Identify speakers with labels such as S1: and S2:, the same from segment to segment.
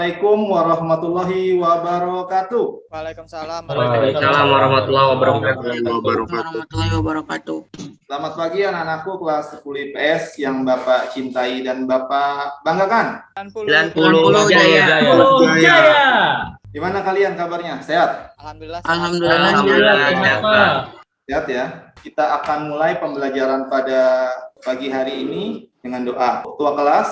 S1: Assalamualaikum warahmatullahi wabarakatuh.
S2: Waalaikumsalam
S3: Waalaikumsalam warahmatullahi wabarakatuh.
S4: warahmatullahi wabarakatuh.
S1: Selamat pagi anak-anakku kelas 10 IPS yang Bapak cintai dan Bapak banggakan.
S3: 90 Jaya.
S1: Gimana kalian kabarnya? Sehat?
S2: Alhamdulillah.
S3: Alhamdulillah.
S1: Sehat ya. Kita akan mulai pembelajaran pada pagi hari ini dengan doa. Ketua kelas,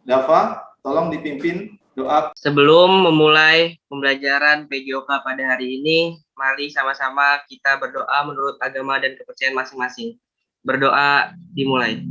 S1: Dava, tolong dipimpin doa.
S3: Sebelum memulai pembelajaran PJOK pada hari ini, mari sama-sama kita berdoa menurut agama dan kepercayaan masing-masing. Berdoa dimulai.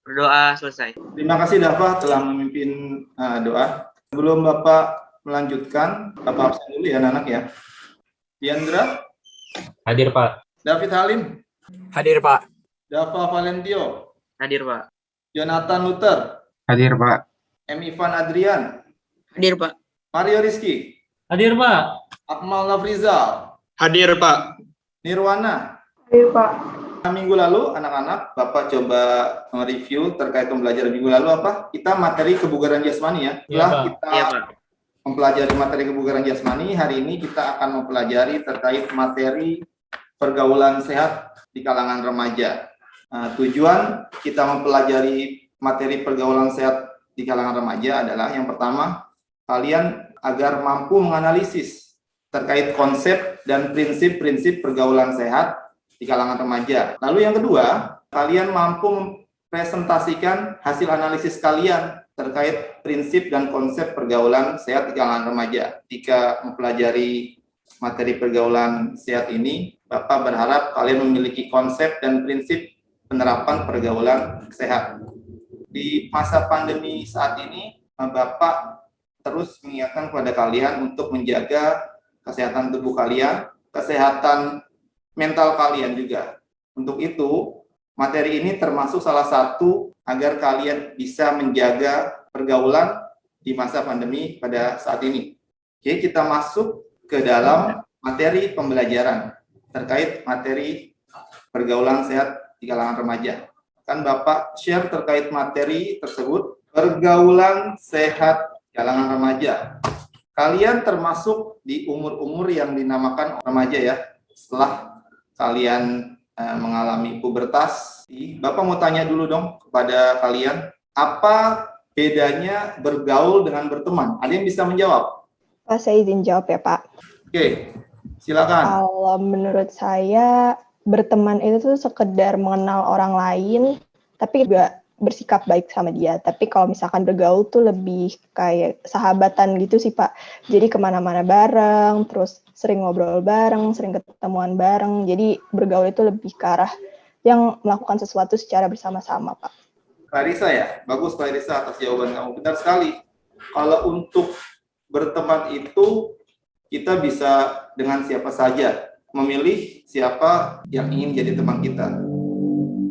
S3: Berdoa selesai.
S1: Terima kasih Dava telah memimpin doa. Sebelum Bapak melanjutkan, Bapak absen dulu ya anak-anak ya. Diandra,
S5: Hadir, Pak.
S1: David Halim,
S5: Hadir, Pak.
S1: Dava Valentio,
S3: Hadir, Pak.
S1: Jonathan Luther,
S5: Hadir, Pak.
S1: M. Ivan Adrian,
S4: Hadir, Pak.
S1: Mario Rizky,
S5: Hadir, Pak.
S1: Akmal Nafrizal,
S6: Hadir, Pak.
S1: Nirwana.
S4: Hadir, Pak.
S1: Minggu lalu anak-anak Bapak coba mereview terkait pembelajaran minggu lalu apa? Kita materi kebugaran jasmani ya. Setelah kita
S3: Iya, Pak.
S1: mempelajari materi kebugaran jasmani, hari ini kita akan mempelajari terkait materi pergaulan sehat di kalangan remaja. Tujuan kita mempelajari materi pergaulan sehat di kalangan remaja adalah yang pertama, kalian agar mampu menganalisis terkait konsep dan prinsip-prinsip pergaulan sehat di kalangan remaja. Lalu yang kedua, kalian mampu mempresentasikan hasil analisis kalian terkait prinsip dan konsep pergaulan sehat di kalangan remaja. Jika mempelajari materi pergaulan sehat ini, Bapak berharap kalian memiliki konsep dan prinsip penerapan pergaulan sehat. Di masa pandemi saat ini, Bapak terus mengingatkan kepada kalian untuk menjaga kesehatan tubuh kalian, kesehatan mental kalian juga. Untuk itu, materi ini termasuk salah satu agar kalian bisa menjaga pergaulan di masa pandemi pada saat ini. Oke, kita masuk ke dalam materi pembelajaran terkait materi pergaulan sehat di kalangan remaja. Kan Bapak share terkait materi tersebut, pergaulan sehat di kalangan remaja. Kalian termasuk di umur-umur yang dinamakan remaja ya. Setelah kalian mengalami pubertas, Bapak mau tanya dulu dong kepada kalian, apa bedanya bergaul dengan berteman? Ada yang bisa menjawab?
S7: Pak, saya izin jawab ya, Pak.
S1: Oke, silakan.
S7: Kalau menurut saya, berteman itu tuh sekedar mengenal orang lain, tapi juga bersikap baik sama dia. Tapi kalau misalkan bergaul tuh lebih kayak sahabatan gitu sih, Pak. Jadi kemana-mana bareng, terus sering ngobrol bareng, sering ketemuan bareng. Jadi bergaul itu lebih ke arah yang melakukan sesuatu secara bersama-sama, Pak.
S1: Clarissa ya, bagus Clarissa atas jawaban kamu. Benar sekali. Kalau untuk berteman itu kita bisa dengan siapa saja, memilih siapa yang ingin jadi teman kita.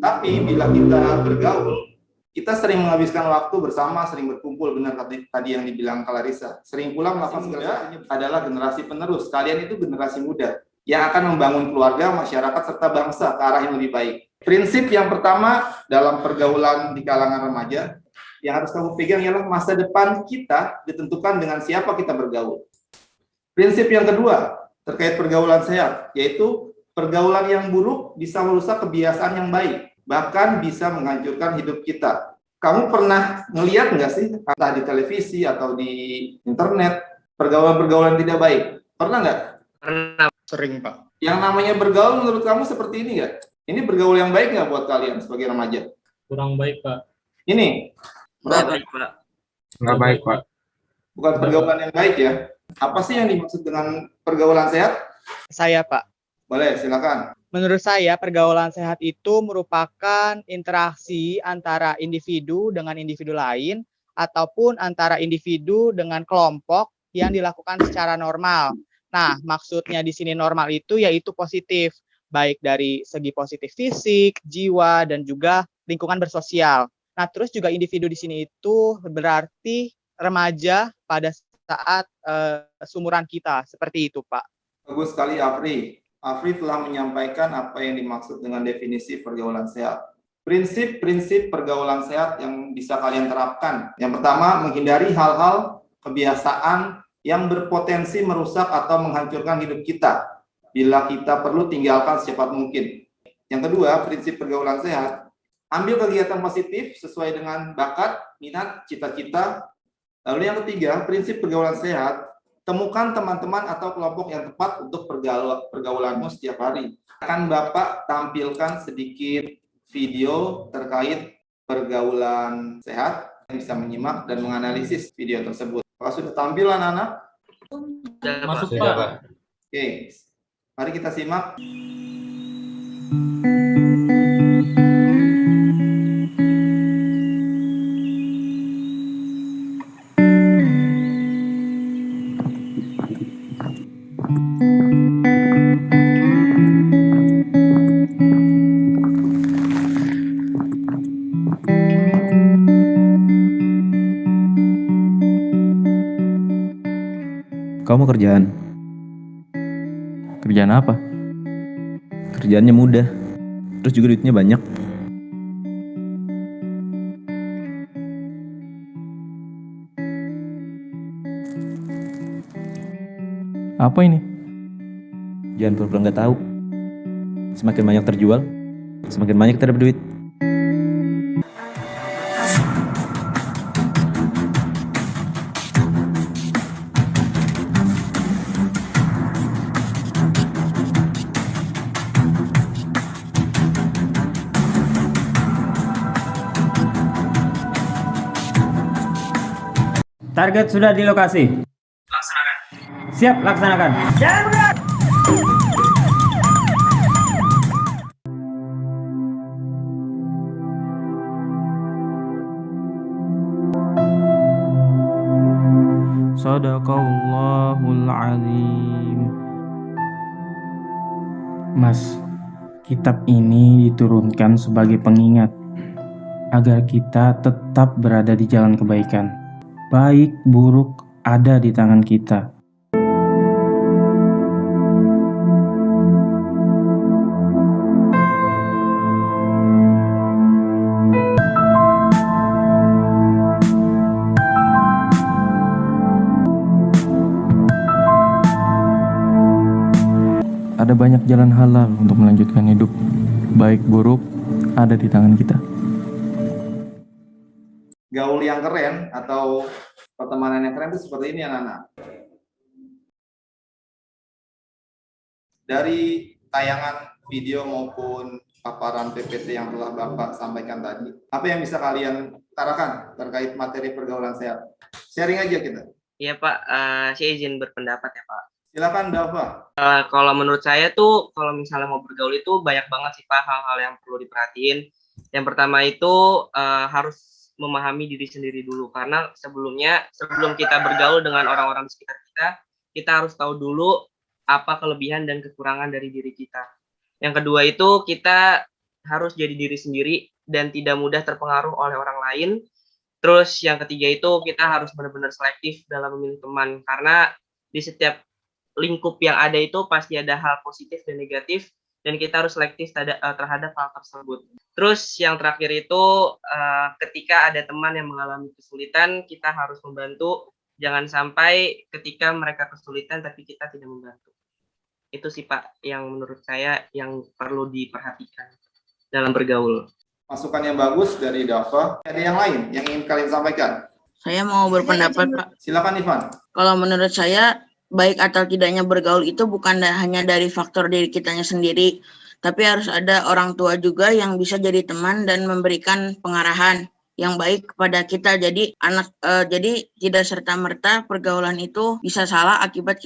S1: Tapi bila kita bergaul, kita sering menghabiskan waktu bersama, sering berkumpul, benar tadi yang dibilang Clarissa. Sering pula melakukan segala adalah generasi penerus. Kalian itu generasi muda yang akan membangun keluarga, masyarakat, serta bangsa ke arah yang lebih baik. Prinsip yang pertama dalam pergaulan di kalangan remaja yang harus kamu pegang ialah masa depan kita ditentukan dengan siapa kita bergaul. Prinsip yang kedua terkait pergaulan sehat, yaitu pergaulan yang buruk bisa merusak kebiasaan yang baik, bahkan bisa menghancurkan hidup kita. Kamu pernah ngelihat nggak sih, entah di televisi atau di internet, pergaulan-pergaulan tidak baik? Pernah nggak?
S3: Pernah.
S6: Sering, Pak.
S1: Yang namanya bergaul menurut kamu seperti ini nggak? Ini bergaul yang baik nggak buat kalian sebagai remaja?
S5: Kurang baik, Pak.
S1: Ini
S3: Nggak baik, Pak.
S5: Nggak baik, Pak.
S1: bukan pergaulan yang baik ya. Apa sih yang dimaksud dengan pergaulan sehat?
S2: Saya, Pak.
S1: Boleh, silakan.
S2: Menurut saya, pergaulan sehat itu merupakan interaksi antara individu dengan individu lain ataupun antara individu dengan kelompok yang dilakukan secara normal. Nah, maksudnya di sini normal itu yaitu positif, baik dari segi positif fisik, jiwa, dan juga lingkungan bersosial. Nah, terus juga individu di sini itu berarti remaja pada saat seumuran kita, seperti itu, Pak.
S1: Bagus sekali, Afri. Afri telah menyampaikan apa yang dimaksud dengan definisi pergaulan sehat. Prinsip-prinsip pergaulan sehat yang bisa kalian terapkan. Yang pertama, menghindari hal-hal kebiasaan yang berpotensi merusak atau menghancurkan hidup kita. Bila kita perlu, tinggalkan secepat mungkin. Yang kedua, prinsip pergaulan sehat. Ambil kegiatan positif sesuai dengan bakat, minat, cita-cita. Lalu yang ketiga, prinsip pergaulan sehat. Temukan teman-teman atau kelompok yang tepat untuk pergaulanmu setiap hari. Akan Bapak tampilkan sedikit video terkait pergaulan sehat yang bisa menyimak dan menganalisis video tersebut. Apakah sudah tampil anak-anak?
S5: Masuk,
S3: Pak.
S5: Pak.
S1: Oke, mari kita simak.
S6: Kamu kerjaan?
S5: Kerjaan apa?
S6: Kerjaannya mudah, terus juga duitnya banyak.
S5: Apa ini?
S6: Jangan pura-pura nggak tahu. Semakin banyak terjual, semakin banyak kita dapat duit.
S8: Target sudah di lokasi.
S3: Laksanakan.
S8: Siap, laksanakan. Sadaqallahul azim. Mas, kitab ini diturunkan sebagai pengingat agar kita tetap berada di jalan kebaikan. Baik buruk ada di tangan kita.
S5: Ada banyak jalan halal untuk melanjutkan hidup. Baik buruk ada di tangan kita.
S1: Gaul yang keren atau pertemanan yang keren itu seperti ini anak-anak. Dari tayangan video maupun paparan PPT yang telah Bapak sampaikan tadi, apa yang bisa kalian utarakan terkait materi pergaulan sehat? Sharing aja kita.
S3: Iya Pak, saya izin berpendapat ya Pak.
S1: Silakan Dava.
S3: Kalau menurut saya tuh, kalau misalnya mau bergaul itu banyak banget sih Pak hal-hal yang perlu diperhatiin. Yang pertama itu harus memahami diri sendiri dulu, karena sebelum kita bergaul dengan orang-orang di sekitar kita harus tahu dulu apa kelebihan dan kekurangan dari diri kita. Yang kedua itu kita harus jadi diri sendiri dan tidak mudah terpengaruh oleh orang lain. Terus yang ketiga itu kita harus benar-benar selektif dalam memilih teman, karena di setiap lingkup yang ada itu pasti ada hal positif dan negatif, dan kita harus selektif terhadap hal tersebut. Terus yang terakhir itu ketika ada teman yang mengalami kesulitan, kita harus membantu. Jangan sampai ketika mereka kesulitan tapi kita tidak membantu. Itu sih Pak yang menurut saya yang perlu diperhatikan dalam bergaul.
S1: Masukan yang bagus dari Dava. Ada yang lain yang ingin kalian sampaikan?
S4: Saya mau berpendapat, Pak.
S1: Silakan Ivan.
S4: Kalau menurut saya, baik atau tidaknya bergaul itu bukan hanya dari faktor diri kitanya sendiri, tapi harus ada orang tua juga yang bisa jadi teman dan memberikan pengarahan yang baik kepada kita. Jadi jadi tidak serta-merta pergaulan itu bisa salah akibat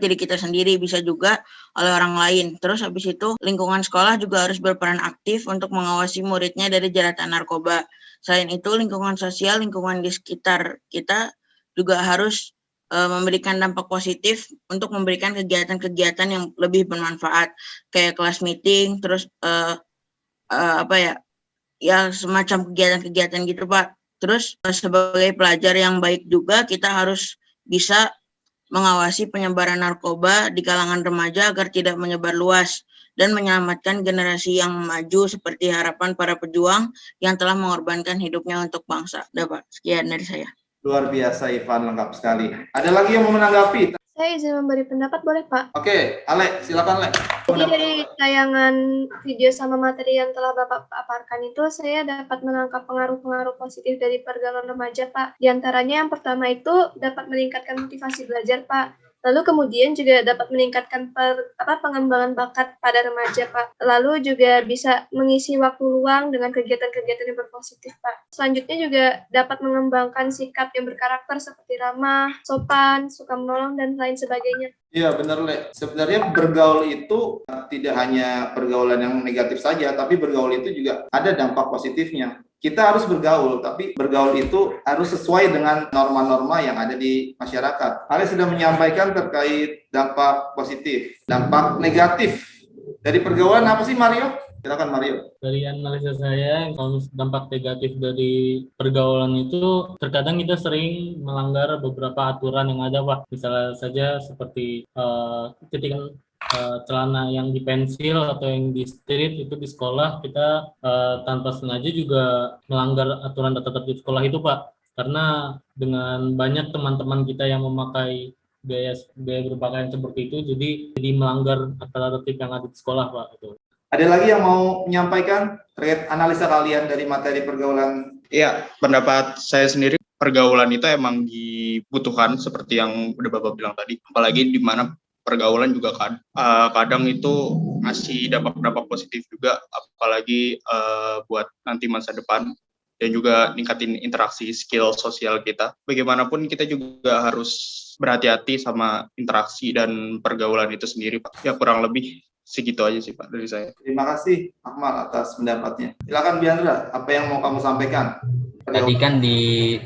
S4: diri kita sendiri, bisa juga oleh orang lain. Terus habis itu lingkungan sekolah juga harus berperan aktif untuk mengawasi muridnya dari jeratan narkoba. Selain itu lingkungan sosial, lingkungan di sekitar kita juga harus memberikan dampak positif untuk memberikan kegiatan-kegiatan yang lebih bermanfaat, kayak kelas meeting, terus semacam kegiatan-kegiatan gitu Pak. Terus sebagai pelajar yang baik juga kita harus bisa mengawasi penyebaran narkoba di kalangan remaja agar tidak menyebar luas. dan menyelamatkan generasi yang maju seperti harapan para pejuang yang telah mengorbankan hidupnya untuk bangsa. Udah Pak, sekian dari saya.
S1: Luar biasa Ivan, lengkap sekali. Ada lagi yang mau menanggapi?
S9: Saya izin memberi pendapat, boleh Pak?
S1: Oke, Ale, silakan Ale.
S9: Jadi dari tayangan video sama materi yang telah Bapak paparkan itu, saya dapat menangkap pengaruh-pengaruh positif dari pergaulan remaja, Pak. Di antaranya yang pertama itu dapat meningkatkan motivasi belajar, Pak. Lalu kemudian juga dapat meningkatkan pengembangan bakat pada remaja, Pak. Lalu juga bisa mengisi waktu luang dengan kegiatan-kegiatan yang berpositif, Pak. Selanjutnya juga dapat mengembangkan sikap yang berkarakter seperti ramah, sopan, suka menolong, dan lain sebagainya.
S1: Iya benar Le. Sebenarnya bergaul itu tidak hanya pergaulan yang negatif saja, tapi bergaul itu juga ada dampak positifnya. Kita harus bergaul, tapi bergaul itu harus sesuai dengan norma-norma yang ada di masyarakat. Ale sudah menyampaikan terkait dampak positif, dampak negatif dari pergaulan apa sih Mario? Silakan Mario.
S10: Dari analisa saya, kalau dampak negatif dari pergaulan itu terkadang kita sering melanggar beberapa aturan yang ada, Pak. Misalnya saja seperti ketika celana yang dipensil atau yang di street itu di sekolah, kita tanpa sengaja juga melanggar aturan tata tertib sekolah itu, Pak. Karena dengan banyak teman-teman kita yang memakai gaya berpakaian seperti itu, jadi melanggar tata tertib yang ada di sekolah, Pak. Gitu.
S1: Ada lagi yang mau menyampaikan terkait analisa kalian dari materi pergaulan?
S11: Iya, pendapat saya sendiri pergaulan itu emang dibutuhkan seperti yang udah Bapak bilang tadi. Apalagi di mana pergaulan juga kadang itu ngasih dampak-dampak positif juga, apalagi buat nanti masa depan dan juga ningkatin interaksi skill sosial kita. Bagaimanapun kita juga harus berhati-hati sama interaksi dan pergaulan itu sendiri, Pak. Ya kurang lebih segitu aja sih Pak dari saya.
S1: Terima kasih Akmal atas pendapatnya. Silakan Biandra, apa yang mau kamu sampaikan?
S12: Tadi kan di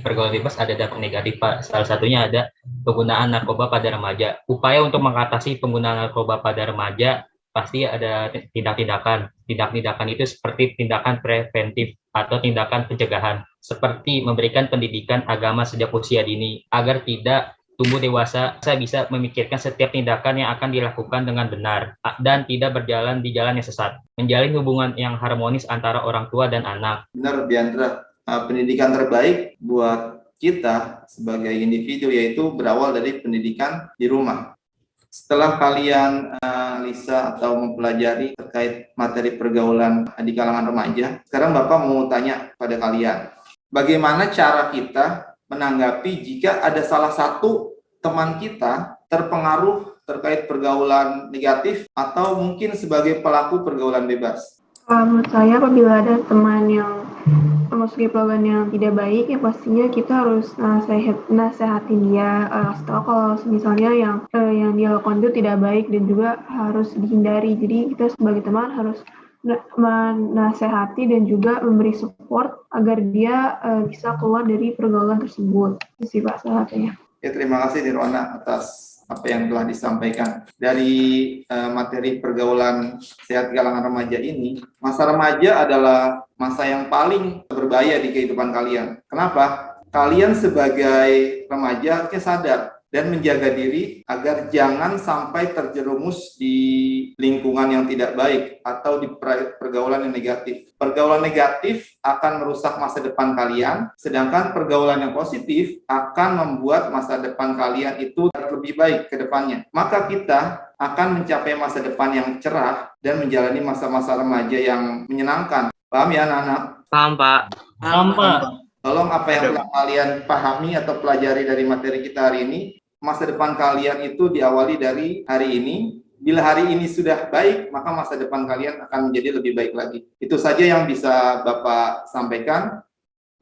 S12: pergaulan bebas ada dampak negatif Pak. Salah satunya ada penggunaan narkoba pada remaja. Upaya untuk mengatasi penggunaan narkoba pada remaja pasti ada tindak-tindakan. Tindak-tindakan itu seperti tindakan preventif atau tindakan pencegahan, seperti memberikan pendidikan agama sejak usia dini agar tidak tumbuh dewasa, saya bisa memikirkan setiap tindakan yang akan dilakukan dengan benar dan tidak berjalan di jalan yang sesat. Menjalin hubungan yang harmonis antara orang tua dan anak.
S1: Benar, Biandra. Pendidikan terbaik buat kita sebagai individu yaitu berawal dari pendidikan di rumah. Setelah kalian Lisa atau mempelajari terkait materi pergaulan di kalangan remaja, sekarang Bapak mau tanya pada kalian, bagaimana cara kita menanggapi jika ada salah satu teman kita terpengaruh terkait pergaulan negatif atau mungkin sebagai pelaku pergaulan bebas?
S9: Menurut saya apabila ada teman yang memasuki pergaulan yang tidak baik, ya pastinya kita harus nasehatin dia, tahu kalau misalnya yang dia lakukan itu tidak baik dan juga harus dihindari. Jadi kita sebagai teman harus menasehati dan juga memberi support agar dia bisa keluar dari pergaulan tersebut. Itu sih Pak salah satunya.
S1: Ya, terima kasih Nirwana atas apa yang telah disampaikan. Dari materi pergaulan sehat di kalangan remaja ini, masa remaja adalah masa yang paling berbahaya di kehidupan kalian. Kenapa? Kalian sebagai remaja harusnya sadar dan menjaga diri agar jangan sampai terjerumus di lingkungan yang tidak baik atau di pergaulan yang negatif. Pergaulan negatif akan merusak masa depan kalian, sedangkan pergaulan yang positif akan membuat masa depan kalian itu lebih baik ke depannya. Maka kita akan mencapai masa depan yang cerah dan menjalani masa-masa remaja yang menyenangkan. Paham ya anak-anak?
S3: Paham Pak.
S10: Paham Pak.
S1: Tolong apa yang telah kalian pahami atau pelajari dari materi kita hari ini, masa depan kalian itu diawali dari hari ini. Bila hari ini sudah baik, maka masa depan kalian akan menjadi lebih baik lagi. Itu saja yang bisa Bapak sampaikan.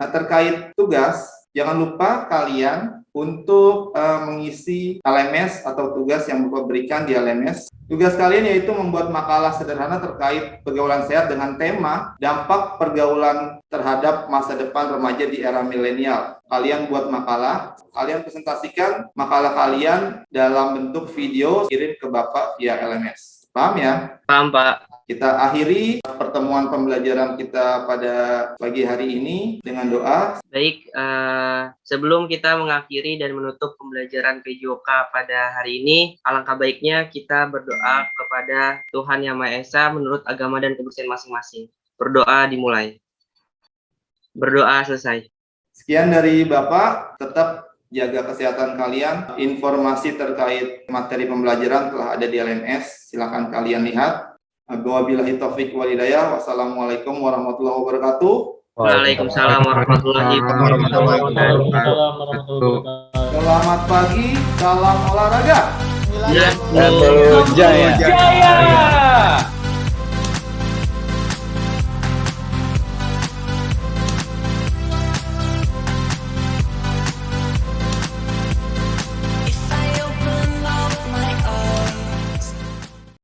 S1: Nah, terkait tugas, jangan lupa kalian untuk mengisi LMS atau tugas yang Bapak berikan di LMS. Tugas kalian yaitu membuat makalah sederhana terkait pergaulan sehat dengan tema dampak pergaulan terhadap masa depan remaja di era milenial. Kalian buat makalah, kalian presentasikan makalah kalian dalam bentuk video, kirim ke Bapak via LMS. Paham ya?
S3: Paham Pak.
S1: Kita akhiri pertemuan pembelajaran kita pada pagi hari ini dengan doa.
S3: Baik, sebelum kita mengakhiri dan menutup pembelajaran PJOK pada hari ini, alangkah baiknya kita berdoa kepada Tuhan Yang Maha Esa menurut agama dan kepercayaan masing-masing. Berdoa dimulai. Berdoa selesai.
S1: Sekian dari Bapak, tetap jaga kesehatan kalian. Informasi terkait materi pembelajaran telah ada di LMS, silakan kalian lihat. Wabillahi taufiq wal hidayah. Wassalamualaikum warahmatullahi wabarakatuh.
S3: Waalaikumsalam warahmatullahi wabarakatuh.
S1: Selamat pagi, salam olahraga.
S3: Ya.
S13: Jaya.